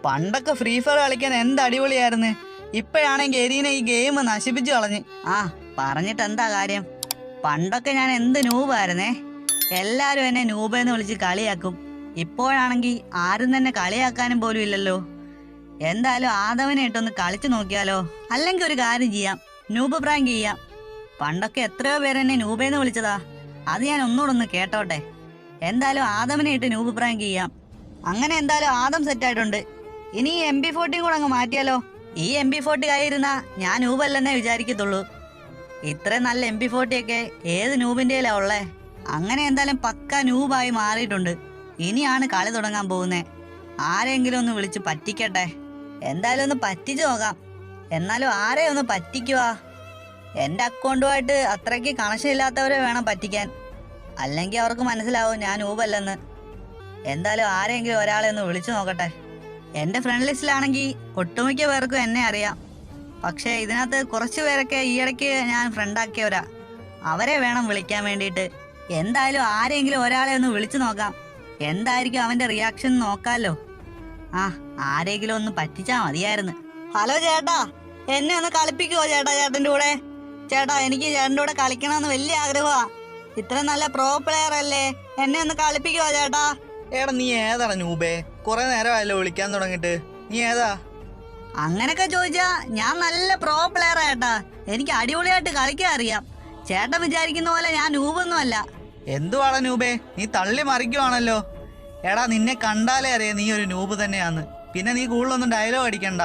പണ്ടൊക്കെ free fire കളിക്കാൻ എന്ത് അടിപൊളിയായിരുന്നു. ഇപ്പോഴാണെങ്കിൽ എരീനെ ഈ ഗെയിം നശിപ്പിച്ചു കളഞ്ഞ്. പറഞ്ഞിട്ട് എന്താ കാര്യം? പണ്ടൊക്കെ ഞാൻ എന്ത് നൂബായിരുന്നേ. എല്ലാവരും എന്നെ നൂബെന്ന് വിളിച്ച് കളിയാക്കും. ഇപ്പോഴാണെങ്കിൽ ആരും തന്നെ കളിയാക്കാനും പോലും ഇല്ലല്ലോ. എന്തായാലും ആദവനെ ഇട്ടൊന്ന് കളിച്ചു നോക്കിയാലോ? അല്ലെങ്കിൽ ഒരു കാര്യം ചെയ്യാം, നൂബ് പ്രാങ്ക് ചെയ്യാം. പണ്ടൊക്കെ എത്രയോ പേരെന്നെ നൂബെന്ന് വിളിച്ചതാ. അത് ഞാൻ ഒന്നുകൂടെ ഒന്ന് കേട്ടോട്ടെ. എന്തായാലും ആദവനെ ഇട്ട് നൂബ് പ്രാങ്ക് ചെയ്യാം. അങ്ങനെ എന്തായാലും ആദം സെറ്റായിട്ടുണ്ട്. ഇനി ഈ MP40 കൂടെ അങ്ങ് മാറ്റിയാലോ? ഈ MP40 ആയിരുന്നാ ഞാൻ നൂബല്ലെന്നേ വിചാരിക്കത്തുള്ളൂ. ഇത്രയും നല്ല MP40 ഒക്കെ ഏത് നൂബിൻ്റെയിലാ ഉള്ളേ? അങ്ങനെ എന്തായാലും പക്ക നൂബായി മാറിയിട്ടുണ്ട്. ഇനിയാണ് കളി തുടങ്ങാൻ പോകുന്നേ. ആരെങ്കിലും ഒന്ന് വിളിച്ച് പറ്റിക്കട്ടെ. എന്തായാലും ഒന്ന് പറ്റിച്ചു നോക്കാം. എന്നാലും ആരെ ഒന്ന് പറ്റിക്കുവാ? എൻ്റെ അക്കൗണ്ടുമായിട്ട് അത്രയ്ക്ക് കണക്ഷൻ ഇല്ലാത്തവരെ വേണം പറ്റിക്കാൻ. അല്ലെങ്കിൽ അവർക്ക് മനസ്സിലാവും ഞാൻ നൂബല്ലെന്ന്. എന്തായാലും ആരെങ്കിലും ഒരാളെ ഒന്ന് വിളിച്ചു നോക്കട്ടെ. എൻ്റെ ഫ്രണ്ട് ലിസ്റ്റിലാണെങ്കിൽ ഒട്ടുമിക്ക പേർക്കും എന്നെ അറിയാം. പക്ഷേ ഇതിനകത്ത് കുറച്ച് പേരൊക്കെ ഈയിടയ്ക്ക് ഞാൻ ഫ്രണ്ടാക്കിയവരാ. അവരെ വേണം വിളിക്കാൻ വേണ്ടിയിട്ട്. എന്തായാലും ആരെങ്കിലും ഒരാളെ ഒന്ന് വിളിച്ചു നോക്കാം. എന്തായിരിക്കും അവൻ്റെ റിയാക്ഷൻ നോക്കാമല്ലോ. ആരെങ്കിലും ഒന്ന് പറ്റിച്ചാൽ മതിയായിരുന്നു. ഹലോ ചേട്ടാ, എന്നെ ഒന്ന് കളിപ്പിക്കുവോ ചേട്ടാ? ചേട്ടൻ്റെ കൂടെ ചേട്ടാ, എനിക്ക് ചേട്ടൻ്റെ കൂടെ കളിക്കണമെന്ന് വലിയ ആഗ്രഹമാണ്. ഇത്ര നല്ല പ്രോ പ്ലെയർ അല്ലേ, എന്നെ ഒന്ന് കളിപ്പിക്കുവോ ചേട്ടാ? എടാ നീ ഏതാടാ നൂബേ? കുറെ നേരമായല്ലോ വിളിക്കാൻ തുടങ്ങിട്ട്. നീ ഏതാ? അങ്ങനൊക്കെ ചോദിച്ചാ ഞാൻ നല്ല പ്രോ പ്ലെയർ ചേട്ടാ. എനിക്ക് അടിപൊളിയായിട്ട് കളിക്കാൻ അറിയാം. ചേട്ടൻ വിചാരിക്കുന്ന പോലെ ഞാൻ നൂബൊന്നും അല്ല. എന്തുവാടാ നൂബേ, നീ തള്ളി മറിക്കുവാണല്ലോ. എടാ നിന്നെ കണ്ടാലേ അറിയാം നീ ഒരു നൂബ് തന്നെയാന്ന്. പിന്നെ നീ കൂടുതലൊന്നും ഡയലോഗ് അടിക്കണ്ട.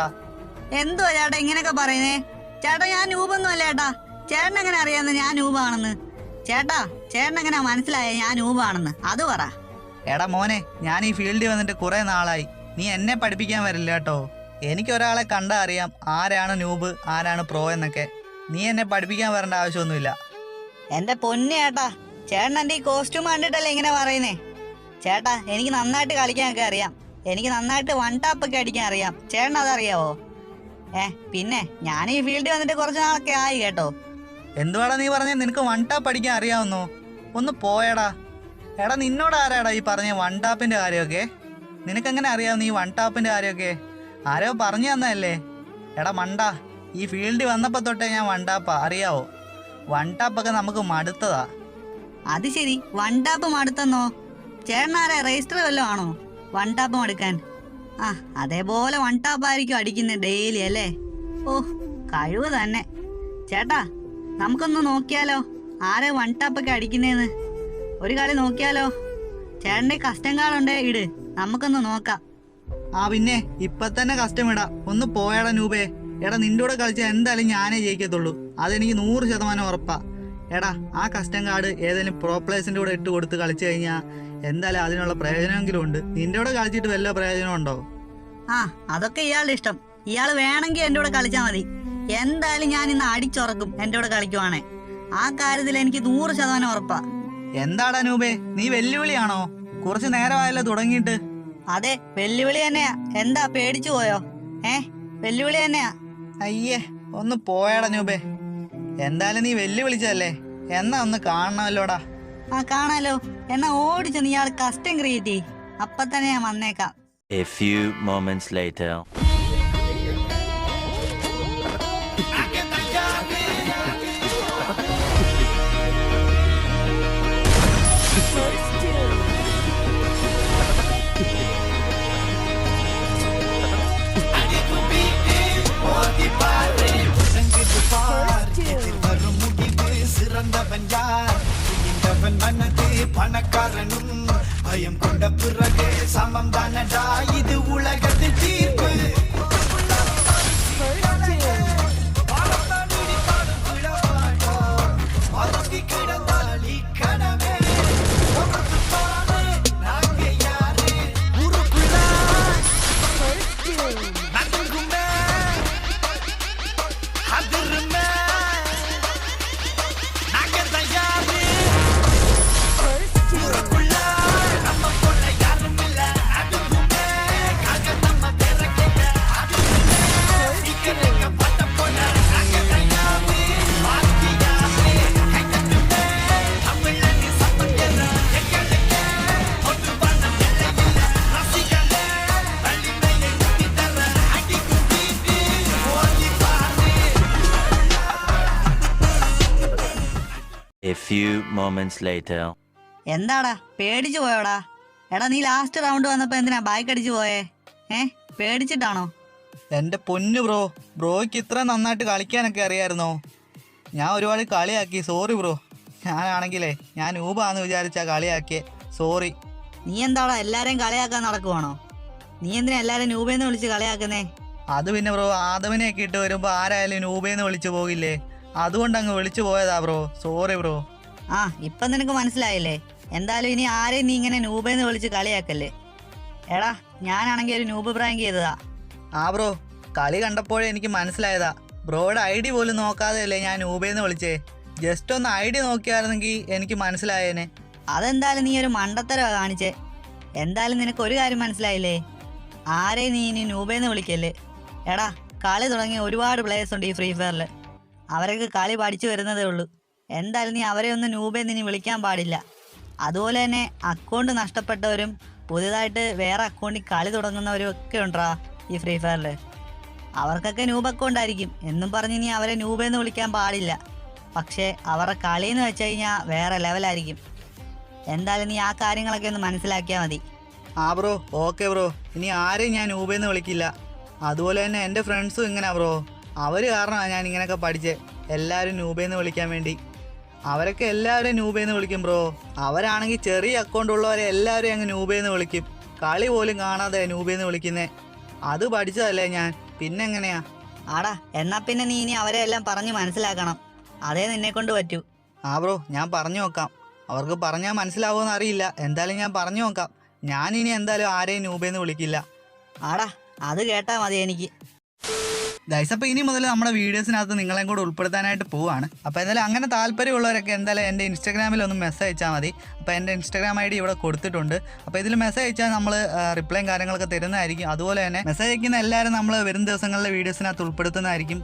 എന്തുവാ ചേട്ടാ ഇങ്ങനെയൊക്കെ പറയുന്നേ? ചേട്ടാ ഞാൻ നൂബൊന്നും അല്ല ചേട്ടാ. ചേട്ടൻ എങ്ങനെ അറിയാന്ന് ഞാൻ നൂബാണെന്ന്? ചേട്ടാ ചേട്ടൻ എങ്ങനെ മനസ്സിലായ ഞാൻ നൂബാണെന്ന്? അത് പറ. എടാ മോനെ, ഞാൻ ഈ ഫീൽഡിൽ വന്നിട്ട് കുറെ നാളായി. നീ എന്നെ പഠിപ്പിക്കാൻ വരില്ല കേട്ടോ. എനിക്കൊരാളെ കണ്ടാ അറിയാം ആരാണ് നൂബ് ആരാണ് പ്രോ എന്നൊക്കെ. നീ എന്നെ പഠിപ്പിക്കാൻ വരേണ്ട ആവശ്യമൊന്നുമില്ല. എൻ്റെ പൊന്നു ചേട്ടാ, ചേട്ടൻ എൻ്റെ ഈ കോസ്റ്റ്യൂം കണ്ടിട്ടല്ലേ ഇങ്ങനെ പറയുന്നേ? ചേട്ടാ എനിക്ക് നന്നായിട്ട് കളിക്കാനൊക്കെ അറിയാം. എനിക്ക് നന്നായിട്ട് വൺ ടാപ്പൊക്കെ അടിക്കാൻ അറിയാം. ചേട്ടൻ അതറിയാവോ? പിന്നെ ഞാൻ ഈ ഫീൽഡിൽ വന്നിട്ട് കുറച്ച് നാളൊക്കെ ആയി കേട്ടോ. എന്തുവാടാ നീ പറഞ്ഞേ? നിനക്ക് വൺ ടാപ്പ് അടിക്കാൻ അറിയാവുന്നോ? ഒന്ന് പോയടാ. എടാ നിന്നോട് ആരാടാ ഈ പറഞ്ഞ വൺ ടാപ്പിന്റെ കാര്യമൊക്കെ? നിനക്കെങ്ങനെ അറിയാവുന്ന ഈ വൺ ടാപ്പിന്റെ കാര്യമൊക്കെ? ആരോ പറഞ്ഞു തന്നതല്ലേ? എടാ മണ്ടാ, ഈ ഫീൽഡിൽ വന്നപ്പോൾ തൊട്ടേ ഞാൻ വൺ ടാപ്പാ, അറിയാവോ? വൺ ടാപ്പൊക്കെ നമുക്ക് മടുത്തതാ. അത് ശരി, വൺ ടാപ്പ് മടുത്തെന്നോ? ചേട്ടനാരെ രജിസ്റ്റർ വല്ലതും ആണോ വൺ ടാപ്പ് മടുക്കാൻ? അതേപോലെ വൺ ടാപ്പ് ആയിരിക്കും അടിക്കുന്നത് ഡെയിലി അല്ലേ? കഴിവ് തന്നെ. ചേട്ടാ നമുക്കൊന്ന് നോക്കിയാലോ ആരെ വൺ ടാപ്പൊക്കെ അടിക്കുന്നേന്ന്? ഒരു കളി നോക്കിയാലോ? ചേട്ടൻ്റെ കസ്റ്റം കാർഡുണ്ടേ, ഇട്, നമുക്കൊന്ന് നോക്കാം. പിന്നെ ഇപ്പൊ തന്നെ കസ്റ്റം ഇടാ. ഒന്ന് പോയടാ നൂബേ. എടാ നിന്റെ കൂടെ കളിച്ചാൽ എന്തായാലും ഞാനേ ജയിക്കത്തുള്ളൂ, അതെനിക്ക് 100% ഉറപ്പാ. എടാ ആ കസ്റ്റം കാർഡ് ഏതെങ്കിലും പ്രോ പ്ലേയേഴ്സിന്റെ കൂടെ ഇട്ട് കൊടുത്ത് കളിച്ചു കഴിഞ്ഞാൽ എന്തായാലും അതിനുള്ള പ്രയോജനമെങ്കിലും ഉണ്ട്. നിന്റെ കൂടെ കളിച്ചിട്ട് വല്ല പ്രയോജനം ഉണ്ടോ? അതൊക്കെ ഇയാളുടെ ഇഷ്ടം. ഇയാൾ വേണമെങ്കിൽ എൻ്റെ കൂടെ കളിച്ചാൽ മതി. എന്തായാലും ഞാൻ ഇന്ന് അടിച്ചുറക്കും എൻ്റെ കൂടെ കളിക്കുവാണേ. ആ കാര്യത്തിൽ എനിക്ക് 100% ഉറപ്പാ. എന്താടാ നൂബേ, നീ വെല്ലുവിളിയാണോ? കുറച്ച് നേരമായല്ലോ തുടങ്ങിയിട്ട്. അതെ, വെല്ലുവിളി തന്നെയാ. എന്താ പേടിച്ചു പോയോ? വെല്ലുവിളി തന്നെയാ. അയ്യേ, ഒന്ന് പോയടാ നൂബേ. എന്തായാലും നീ വെല്ലുവിളിച്ചതല്ലേ, എന്നാ ഒന്ന് കാണണമല്ലോടാ. കാണാലോ. എന്നാ ഓടിച്ചു നീ ഇയാൾ കസ്റ്റം ക്രിയേറ്റ് ചെയ്യ്. അപ്പൊ തന്നെ ഞാൻ വന്നേക്കാം. A few moments later. பணக்காரனும் பயம் கொண்ட பிறகு சமம் தானடா இது உலகத்தில் தீர்ப்பு. few moments later. എന്താടാ പേടിച്ചു പോയോടാ? എടാ നീ ലാസ്റ്റ് റൗണ്ട് വന്നപ്പോ എന്തിനാ ബൈക്ക് അടിച്ചു പോയേ? പേടിച്ചിട്ടാണോ? എൻ്റെ പൊന്നു ബ്രോ, ബ്രോയ്ക്ക് ഇത്ര നന്നായിട്ട് കളിക്കാനൊക്കെ അറിയായിരുന്നോ? ഞാൻ ഒരുപാട് കളിയാക്കി, സോറി ബ്രോ. ഞാനാണെങ്കിലേ ഞാൻ ഊബാന്ന് വിചാരിച്ചാ കളിയാക്കിയേ, സോറി. നീ എന്താടാ എല്ലാരെയും കളിയാക്കാൻ നടക്കുവാണോ? നീ എന്തിനാ എല്ലാരും നൂബേന്ന് വിളിച്ച് കളിയാക്കുന്നേ? അത് പിന്നെ ബ്രോ, ആദവനെയൊക്കെ ഇട്ട് വരുമ്പോൾ ആരായാലും നൂബേന്ന് വിളിച്ചു പോകില്ലേ? അതുകൊണ്ട് അങ്ങ് വിളിച്ചു പോയതാ ബ്രോ, സോറി ബ്രോ. ആ ഇപ്പം നിനക്ക് മനസ്സിലായില്ലേ? എന്തായാലും ഇനി ആരെയും നീ ഇങ്ങനെ നൂബേന്ന് വിളിച്ച് കളിയാക്കല്ലേ. എടാ ഞാനാണെങ്കിൽ ഒരു നൂബ് പ്രാങ്ക് ചെയ്തതാ. ആ ബ്രോ, കളി കണ്ടപ്പോഴേ എനിക്ക് മനസ്സിലായതാ. ബ്രോയുടെ ഐഡി പോലും നോക്കാതെയല്ലേ ഞാൻ നൂബേന്ന് വിളിച്ചേ. ജസ്റ്റ് ഒന്ന് ഐഡി നോക്കിയായിരുന്നെങ്കിൽ എനിക്ക് മനസ്സിലായേനെ. അതെന്തായാലും നീ ഒരു മണ്ടത്തരവാ കാണിച്ചേ. എന്തായാലും നിനക്ക് ഒരു കാര്യം മനസ്സിലായില്ലേ? ആരെയും നീ ഇനി നൂബേന്ന് വിളിക്കല്ലേ. എടാ കളി തുടങ്ങിയ ഒരുപാട് പ്ലേയേഴ്സ് ഉണ്ട് ഈ ഫ്രീ ഫയറിൽ. അവരൊക്കെ കളി പഠിച്ചു വരുന്നതേ ഉള്ളൂ. എന്തായാലും നീ അവരെ ഒന്നും നൂബേന്ന് ഇനി വിളിക്കാൻ പാടില്ല. അതുപോലെ തന്നെ അക്കൗണ്ട് നഷ്ടപ്പെട്ടവരും പുതിയതായിട്ട് വേറെ അക്കൗണ്ടിൽ കളി തുടങ്ങുന്നവരും ഒക്കെ ഉണ്ടാ ഈ ഫ്രീ ഫയറിൽ. അവർക്കൊക്കെ നൂബ് അക്കൗണ്ട് ആയിരിക്കും എന്നും പറഞ്ഞ് നീ അവരെ നൂബേന്ന് വിളിക്കാൻ പാടില്ല. പക്ഷേ അവരുടെ കളിയെന്ന് വെച്ച് കഴിഞ്ഞാൽ വേറെ ലെവലായിരിക്കും. എന്തായാലും നീ ആ കാര്യങ്ങളൊക്കെ ഒന്ന് മനസ്സിലാക്കിയാൽ മതി. ആ ബ്രോ, ഓക്കെ ബ്രോ. ഇനി ആരെയും ഞാൻ നൂബേന്ന് വിളിക്കില്ല. അതുപോലെ തന്നെ എൻ്റെ ഫ്രണ്ട്സും ഇങ്ങനെ ബ്രോ. അവർ കാരണമാണ് ഞാൻ ഇങ്ങനെയൊക്കെ പഠിച്ചേ, എല്ലാവരും നൂബേന്ന് വിളിക്കാൻ വേണ്ടി. അവരൊക്കെ എല്ലാവരും നൂബേന്ന് വിളിക്കും ബ്രോ. അവരാണെങ്കിൽ ചെറിയ അക്കൗണ്ട് ഉള്ളവരെ എല്ലാവരും അങ്ങ് നൂബേന്ന് വിളിക്കും. കളി പോലും കാണാതെ നൂബേന്ന് വിളിക്കുന്നേ. അത് പഠിച്ചതല്ലേ ഞാൻ, പിന്നെങ്ങനെയാ? ആടാ എന്നാ പിന്നെ നീ ഇനി അവരെ എല്ലാം പറഞ്ഞ് മനസ്സിലാക്കണം. അതേ നിന്നെ കൊണ്ട് പറ്റൂ. ആ ബ്രോ, ഞാൻ പറഞ്ഞു നോക്കാം. അവർക്ക് പറഞ്ഞാൽ മനസ്സിലാവുമെന്ന് അറിയില്ല. എന്തായാലും ഞാൻ പറഞ്ഞു നോക്കാം. ഞാനിനി എന്തായാലും ആരെയും നൂബേന്ന് വിളിക്കില്ല. ആടാ അത് കേട്ടാ മതി എനിക്ക്. ഗൈസ്, അപ്പോൾ ഇനി മുതൽ നമ്മുടെ വീഡിയോസിനകത്ത് നിങ്ങളെയും കൂടെ ഉൾപ്പെടുത്താനായിട്ട് പോവാണ്. അപ്പോൾ എന്തായാലും അങ്ങനെ താല്പര്യമുള്ളവരൊക്കെ എന്തായാലും എൻ്റെ ഇൻസ്റ്റാഗ്രാമിൽ ഒന്ന് മെസ്സേജ് അയച്ചാൽ മതി. അപ്പോൾ എൻ്റെ ഇൻസ്റ്റാഗ്രാം ID ഇവിടെ കൊടുത്തിട്ടുണ്ട്. അപ്പോൾ ഇതിൽ മെസ്സേജ് അയച്ചാൽ നമ്മൾ റിപ്ലൈയും കാര്യങ്ങളൊക്കെ തരുന്നതായിരിക്കും. അതുപോലെ തന്നെ മെസ്സേജ് അയക്കുന്ന എല്ലാവരും നമ്മൾ വരും ദിവസങ്ങളിലെ വീഡിയോസിനകത്ത് ഉൾപ്പെടുത്തുന്നതായിരിക്കും.